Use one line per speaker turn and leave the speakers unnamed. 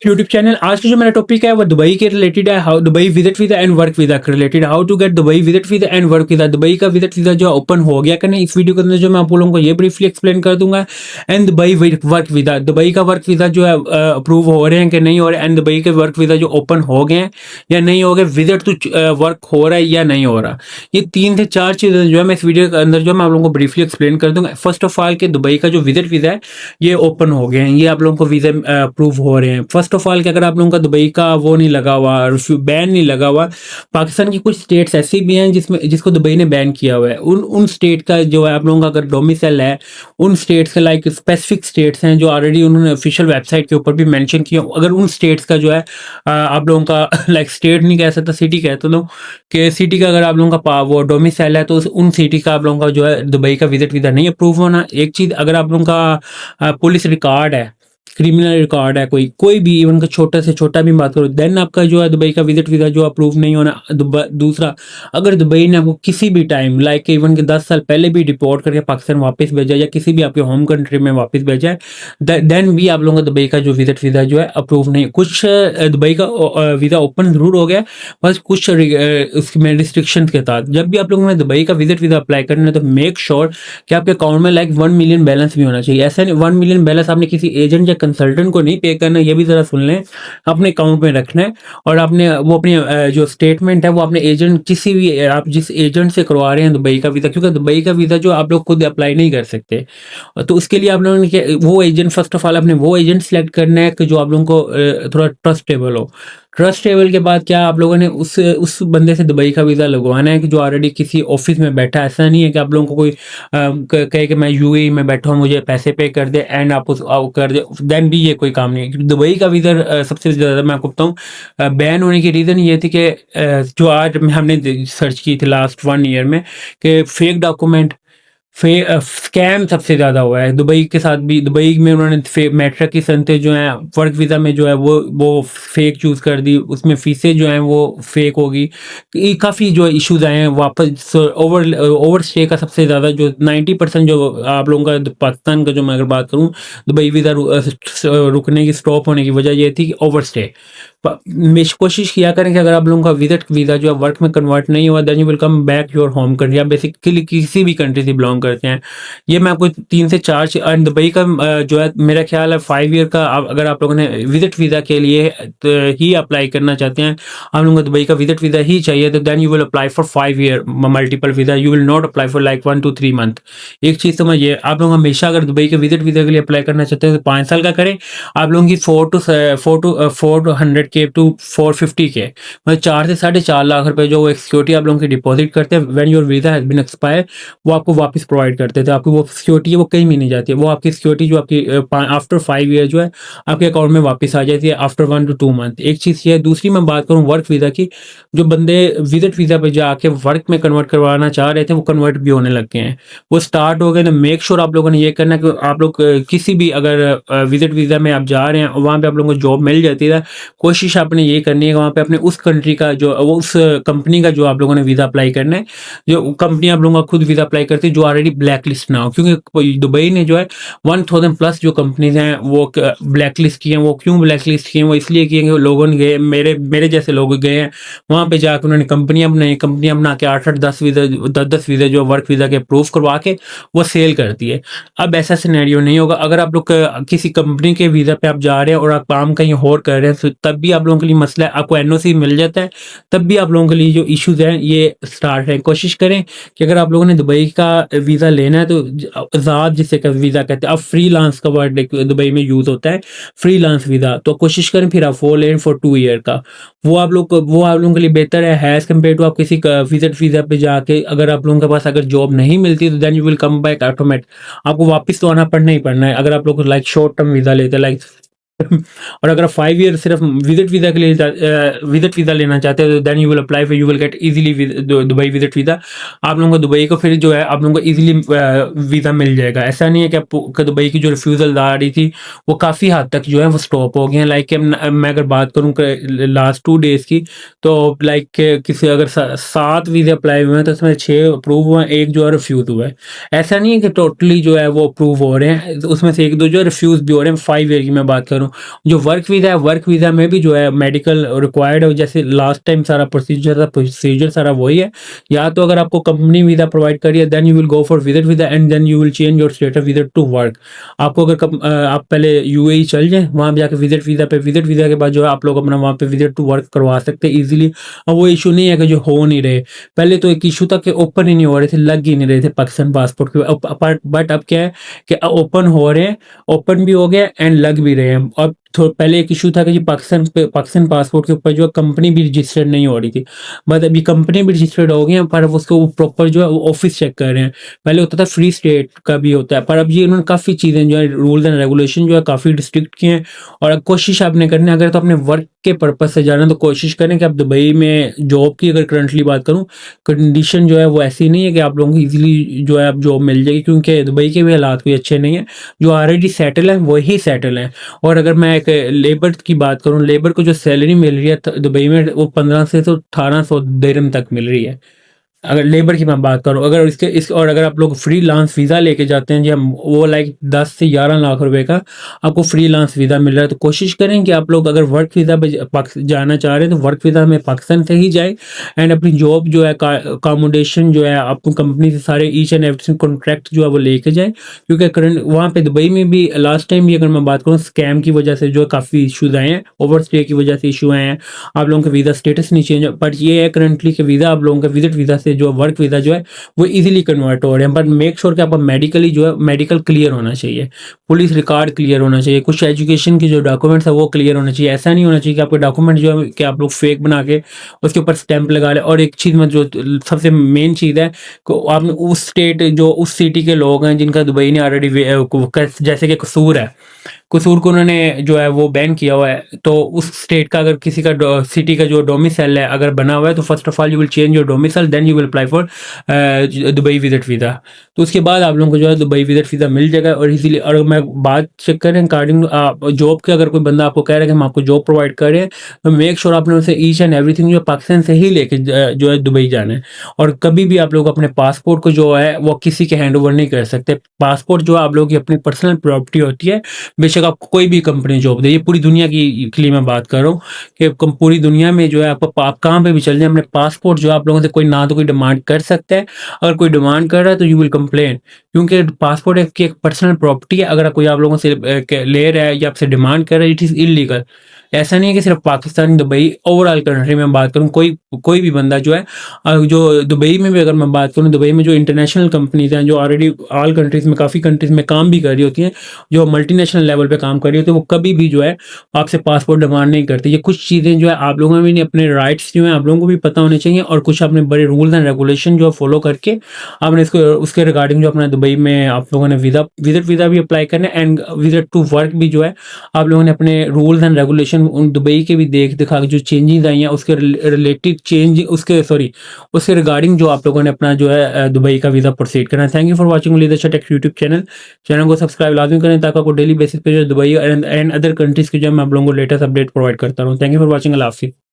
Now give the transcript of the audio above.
YouTube channel. आज का जो मेरा टॉपिक है वो दुबई के रिलेटेड है। How Dubai visit visa and work visa के related, how to get Dubai visit visa and work visa. Dubai का विजिट वीजा जो ओपन हो गया कि नहीं, इस वीडियो के अंदर जो मैं आप लोगों को ये ब्रीफली एक्सप्लेन कर दूंगा। And Dubai work visa, Dubai का वर्क वीजा जो है अप्रूव हो रहे हैं कि नहीं हो रहे, एंड दुबई के वर्क वीजा जो ओपन हो गए हैं या नहीं हो गए, विजिट टू वर्क हो रहा है या नहीं हो रहा। ये 3 से 4 चीज़ें जो है मैं इस वीडियो के अंदर जो मैं आप लोगों को ब्रीफली एक्सप्लेन कर दूंगा। फर्स्ट ऑफ ऑल कि दुबई का जो विजिट वीजा है ये ओपन हो गए हैं, ये आप लोगों को वीजा अप्रूव हो रहे हैं। फर्स्ट ऑफ ऑल कि अगर आप लोगों का दुबई का वो नहीं लगा हुआ, बैन नहीं लगा हुआ, पाकिस्तान की कुछ स्टेट्स ऐसी भी हैं जिसको दुबई ने बैन किया हुआ है। उन स्टेट का जो है आप लोगों का अगर डोमिसाइल है, उन स्टेट्स के लाइक स्पेसिफिक स्टेट्स हैं जो ऑलरेडी उन्होंने ऑफिशियल वेबसाइट के ऊपर भी मेंशन किया। अगर उन स्टेट्स का जो है आप लोगों का लाइक स्टेट नहीं कह सकता, सिटी कहते लो कि सिटी का अगर आप लोगों का वो डोमिसाइल है तो उन सिटी का आप लोगों का जो है दुबई का विजिट वीजा नहीं अप्रूव होना। एक चीज़, अगर आप लोगों का पुलिस रिकॉर्ड है, क्रिमिनल रिकॉर्ड है, कोई भी इवन का छोटा से छोटा भी बात करो, देन आपका जो है दुबई का विजिट वीजा जो अप्रूव नहीं होना। दूसरा, अगर दुबई ने आपको किसी भी टाइम लाइक इवन के 10 साल पहले भी डिपोर्ट करके पाकिस्तान वापस भेजा या किसी भी आपके होम कंट्री में वापस भेजा है, देन भी आप लोगों का दुबई का जो विजिट वीजा जो है अप्रूव नहीं। कुछ दुबई का वीजा ओपन जरूर हो गया, बस कुछ उसमें रिस्ट्रिक्शन के साथ। जब भी आप लोगों ने दुबई का विजिट वीजा अप्लाई करना है तो मेक श्योर कि आपके अकाउंट में लाइक 1 मिलियन बैलेंस भी होना चाहिए। ऐसा नहीं 1 मिलियन बैलेंस आपने किसी एजेंट या कंसल्टेंट को नहीं पे करना, ये भी जरा सुन लें, अपने अकाउंट में रखना है। और आपने वो अपनी जो स्टेटमेंट है वो अपने एजेंट, किसी भी आप जिस एजेंट से करवा रहे हैं दुबई का वीजा, क्योंकि दुबई का वीजा जो आप लोग खुद अप्लाई नहीं कर सकते, तो उसके लिए आप लोगों ने वो एजेंट, फर्स्ट ऑफ ऑल अपने वो एजेंट सेलेक्ट करना है कि जो आप लोगों को थोड़ा ट्रस्टेबल हो। ट्रस्टेबल के बाद क्या आप लोगों ने उस बंदे से दुबई का वीज़ा लगवाना है कि जो ऑलरेडी किसी ऑफिस में बैठा है। ऐसा नहीं है कि आप लोगों को कोई कहे कि मैं यूएई में बैठा हूँ, मुझे पैसे पे कर दे एंड आप कर दे, देन भी ये कोई काम नहीं है। क्योंकि दुबई का वीज़ा सबसे ज़्यादा मैं आपको बताऊँ बैन होने की रीज़न ये थी कि जो आज हमने सर्च की थी लास्ट 1 ईयर में कि फेक डॉक्यूमेंट, स्कैम सबसे ज़्यादा हुआ है दुबई के साथ भी। दुबई में उन्होंने मेट्रिक की संतें जो हैं वर्क वीज़ा में जो है वो फेक चूज़ कर दी, उसमें फीसें जो हैं वो फेक होगी। काफ़ी जो इश्यूज आए हैं वापस। ओवर स्टे का सबसे ज़्यादा जो 90% जो आप लोगों का पाकिस्तान का जो मैं अगर बात करूँ, दुबई वीज़ा रुकने की, स्टॉप होने की वजह ये थी कि ओवर स्टे। कोशिश किया करें कि अगर आप लोगों का विजिट वीज़ा जो है वर्क में कन्वर्ट नहीं हुआ, then you will come back your home country. आप बेसिकली किसी भी कंट्री से बिलोंग करते हैं। ये मैं आपको 3 से 4 एंड दुबई का जो है मेरा ख्याल है 5 ईयर का अगर आप लोगों ने विजिट वीज़ा के लिए ही अप्लाई करना चाहते हैं, आप लोगों को दुबई का विजिट वीज़ा ही चाहिए, तो then you will apply for 5 year multiple visa. You will not apply for like 1 to 3 month. एक चीज़ समझिए, आप लोग हमेशा अगर दुबई के विजिट वीज़ा के लिए अप्लाई करना चाहते हैं तो 5 साल का करें। आप लोगों की 400 के टू 450 के, मतलब 4 से 4.5 लाख रुपए जो एक सिक्योरिटी आप लोगों की डिपॉजिट करते हैं when your visa has been expire, वो आपको वापस प्रोवाइड करते थे। आपकी वो सिक्योरिटी है वो कहीं भी नहीं जाती है, वो आपकी सिक्योरिटी जो आपकी आफ्टर 5 ईयर जो है आपके अकाउंट में वापस आ जाती है आफ्टर 1 to 2 मंथ। एक चीज़ ये है। दूसरी मैं बात करूँ वर्क वीज़ा की, जो बंदे विजिट वीज़ा पर जाके वर्क में कन्वर्ट करवाना चाह रहे थे वो कन्वर्ट भी होने लग गए हैं, वो स्टार्ट हो गए। तो मेक श्योर आप लोगों ने ये करना है कि आप लोग किसी भी अगर विजिट वीज़ा में आप जा रहे हैं वहाँ पे आप लोगों को जॉब मिल जाती है, कोशिश आपने ये करनी है वहाँ पे अपने उस कंट्री का जो वो उस कंपनी का जो आप लोगों ने वीज़ा अप्लाई करना है, जो कंपनी आप लोगों का खुद वीज़ा अप्लाई करती है जो ऑलरेडी ब्लैक लिस्ट ना हो। क्योंकि दुबई ने जो है 1000 प्लस जो कंपनीज हैं वो ब्लैक लिस्ट की हैं। वो क्यों ब्लैक लिस्ट की हैं? वो इसलिए की हैं कि लोगों ने गए, मेरे जैसे लोग गए हैं वहाँ पे जाकर उन्होंने कंपनियाँ बना के 8-8 10 वीज़ा 10-10 वीज़ा जो वर्क वीज़ा के अप्रूव करवा के वो सेल करती है। अब ऐसा सिनेरियो नहीं होगा। अगर आप लोग किसी कंपनी के वीज़ा पे आप जा रहे हैं और आप काम कहीं और कर रहे हैं तो तब भी आप लोगों के लिए मसला है। आपको एनओसी मिल जाता है तब भी आप लोगों के लिए जो इश्यूज हैं ये स्टार्ट है। कोशिश करें कि अगर आप लोगों ने दुबई का वीज़ा लेना है तो आज़ाद जिसे का वीज़ा कहते हैं, अब फ्रीलांस का वर्ड दुबई में यूज़ होता है, फ्रीलांस वीज़ा, तो कोशिश करें फिर आप वो लें फॉर 2 ईयर का। वो आप लोगों के लिए बेहतर है एज कम्पेयर टू आप किसी विजिट वीज़ा पे जाके अगर आप लोगों के पास अगर जॉब नहीं मिलती तो then you will come back automatic. आपको वापस तो आना पड़ना ही पड़ना है। अगर आप लोग लाइक शॉर्ट टर्म वीज़ा लेते हैं लाइक और अगर आप 5 ईयर सिर्फ विजिट वीज़ा के लिए विजिट वीज़ा लेना चाहते हैं तो then you will apply for, you will get easily Dubai visit visa. आप लोगों को दुबई को फिर जो है आप लोगों को इजीली वीज़ा मिल जाएगा। ऐसा नहीं है कि आपको दुबई की जो रिफ्यूज़ल आ रही थी वो काफ़ी हद तक जो है वो स्टॉप हो गए हैं। लाइक मैं अगर बात करूँ लास्ट 2 डेज़ की, तो लाइक किसी अगर 7 वीज़े अप्लाई हुए हैं तो उसमें 6 अप्रूव हुए हैं, 1 जो है रिफ्यूज़ हुआ है। ऐसा नहीं है कि टोटली जो है वो अप्रूव हो रहे हैं, उसमें से 1-2 जो है रिफ्यूज़ भी हो रहे हैं। 5 ईयर की मैं बात करूँ करूँ, जो वर्क वीज़ा है, वर्क वीज़ा में भी जो है मेडिकल रिक्वायर्ड है, जैसे लास्ट टाइम सारा प्रोसीजर सारा वही है। या तो अगर आपको कंपनी वीज़ा प्रोवाइड करी है, then you will go for visit visa and then you will change your status visit to work. आपको अगर आप पहले यूएई चल जाएँ, वहाँ पे जाके विजिट वीज़ा पे, विजिट वीज़ा के बाद जो है आप लोग अपना वहाँ पे विजिट टू वर्क करवा सकते हैं ईज़िली। अब वो इश्यू नहीं है कि जो हो नहीं रहे। पहले तो एक इश्यू था कि ओपन ही नहीं हो रहे थे, लग ही नहीं रहे थे पाकिस्तान पासपोर्ट के। बट अब क्या है कि ओपन हो रहे हैं, ओपन भी हो गया एंड लग भी रहे हैं। अब पहले एक इशू था कि जी पाकिस्तान पासपोर्ट के ऊपर जो है कंपनी भी रजिस्टर्ड नहीं हो रही थी, बट अभी कंपनी भी रजिस्टर्ड हो गई है, पर अब उसको प्रॉपर जो है वो ऑफिस चेक कर रहे हैं। पहले होता था फ्री स्टेट का भी होता है, पर अब ये उन्होंने काफ़ी चीज़ें जो है रूल्स एंड रेगुलेशन जो है काफ़ी रिस्ट्रिक्ट किए हैं। और अब कोशिश आपने करनी है, अगर तो अपने वर्क के पर्पज से जाना है तो कोशिश करें कि आप दुबई में जॉब की, अगर करंटली बात करूं, कंडीशन जो है वो ऐसी नहीं है कि आप लोगों को इजीली जो है आप जॉब मिल जाएगी, क्योंकि दुबई के भी हालात कोई अच्छे नहीं है। जो ऑलरेडी सेटल है वही सेटल है। और अगर मैं एक लेबर की बात करूं, लेबर को जो सैलरी मिल रही है दुबई में वो 15 से तो 1800 दिरहम तक मिल रही है, अगर लेबर की मैं बात करूँ। अगर और अगर आप लोग फ्रीलांस वीज़ा लेके जाते हैं जी, हम वो लाइक 10 से 11 लाख रुपए का आपको फ्रीलांस वीज़ा मिल रहा है। तो कोशिश करें कि आप लोग अगर वर्क वीज़ा पे जाना चाह रहे हैं तो वर्क वीज़ा में पाकिस्तान से ही जाए एंड अपनी जॉब जो है, अकोमोडेशन जो है, आपको कंपनी से सारे ईच एंड एवरीथिंग कॉन्ट्रैक्ट जो है वो लेके जाए। क्योंकि करंट वहाँ पे दुबई में भी लास्ट टाइम भी अगर मैं बात करूँ, स्कैम की वजह से जो है काफ़ी इशूज़ आए हैं, ओवर स्टे की वजह से इशू आए हैं, आप लोगों का वीज़ा स्टेटस नहीं चेंज। बट ये है करंटली कि वीज़ा आप लोगों का विजिट वीज़ा से जो वर्क वीज़ा जो है वो इजीली कन्वर्ट हो रहे हैं। बट मेक श्योर कि आपका मेडिकली जो है मेडिकल क्लियर होना चाहिए, पुलिस रिकॉर्ड क्लियर होना चाहिए, कुछ एजुकेशन की जो डॉक्यूमेंट्स है वो क्लियर होना चाहिए। ऐसा नहीं होना चाहिए कि आपके डॉक्यूमेंट जो है कि आप लोग फेक बना के उसके ऊपर स्टैंप लगा लें। और एक चीज़ में जो सबसे मेन चीज़ है कि आपने उस स्टेट जो उस सिटी के लोग हैं जिनका दुबई ने ऑलरेडी, जैसे कि कसूर है, कसूर को उन्होंने जो है वो बैन किया हुआ है, तो उस स्टेट का अगर किसी का सिटी का जो डोमिसाइल है अगर बना हुआ है, तो first of all you will change your domicile, then you will apply for Dubai visit visa. तो उसके बाद आप लोगों को जो है दुबई विजिट वीज़ा मिल जाएगा। और इसीलिए, और मैं बात चेक करें अकॉर्डिंग जॉब के, अगर कोई बंदा आपको कह रहा है कि हम आपको जॉब प्रोवाइड कर रहे हैं, तो मेक श्योर आपने उसे ईच एंड एवरीथिंग जो पाकिस्तान से ही लेके जो है दुबई जाना है। और कभी भी आप लोग अपने पासपोर्ट को जो है वो किसी के हैंड ओवर नहीं कर सकते। पासपोर्ट जो आप लोगों की अपनी पर्सनल प्रॉपर्टी होती है, बेशक आपको कोई भी कंपनी जॉब दे, ये पूरी दुनिया की के लिए मैं बात कर रहा हूँ कि पूरी दुनिया में जो है आपको, आप कहाँ पे भी चल जाए, अपने पासपोर्ट जो है आप लोगों से कोई ना तो कोई डिमांड कर सकता है, अगर कोई डिमांड कर रहा है तो यू विल कंप्लेन, क्योंकि पासपोर्ट एक पर्सनल प्रॉपर्टी है। अगर कोई आप लोगों से ले रहा है या आपसे डिमांड कर रहा है, इट इज़ इलीगल। ऐसा नहीं है कि सिर्फ पाकिस्तान, दुबई, ओवरऑल कंट्री में बात करूँ, कोई भी बंदा जो है, जो दुबई में भी अगर मैं बात करूँ, दुबई में जो इंटरनेशनल कंपनीज हैं जो ऑलरेडी ऑल कंट्रीज़ में, काफ़ी कंट्रीज़ में काम भी कर रही होती हैं, जो मल्टीनेशनल लेवल पे काम कर रही होती है, वो कभी भी जो है आपसे पासपोर्ट डिमांड नहीं करती। ये कुछ चीज़ें जो है आप लोगों में भी अपने राइट्स जो हैं आप लोगों को भी पता होने चाहिए, और कुछ अपने बड़े रूल्स एंड रेगुलेशन जो है फॉलो करके आपने इसको उसके रिगार्डिंग जो अपना दुबई में आप लोगों ने विजिट वीज़ा भी अप्लाई करना है, एंड विजिट टू वर्क भी जो है आप लोगों ने अपने रूल्स एंड रेगुलेशन उन दुबई के भी देख दिखा के जो चेंजेस आई हैं उसके रिलेटेड उसके रिगार्डिंग जो आप लोगों ने अपना जो है दुबई का वीज़ा प्रोसीड करना है। Thank you for watching leadership take YouTube channel को सब्सक्राइब लाजमी करें, ताकि आपको डेली बेसिस पे जो दुबई एंड अदर कंट्रीज़ के जो मैं आप लोगों को लेटेस्ट अपडेट प्रोवाइड करता रहूँ। थैंक यू फॉर वॉचिंग, अल्लाह हाफिज़।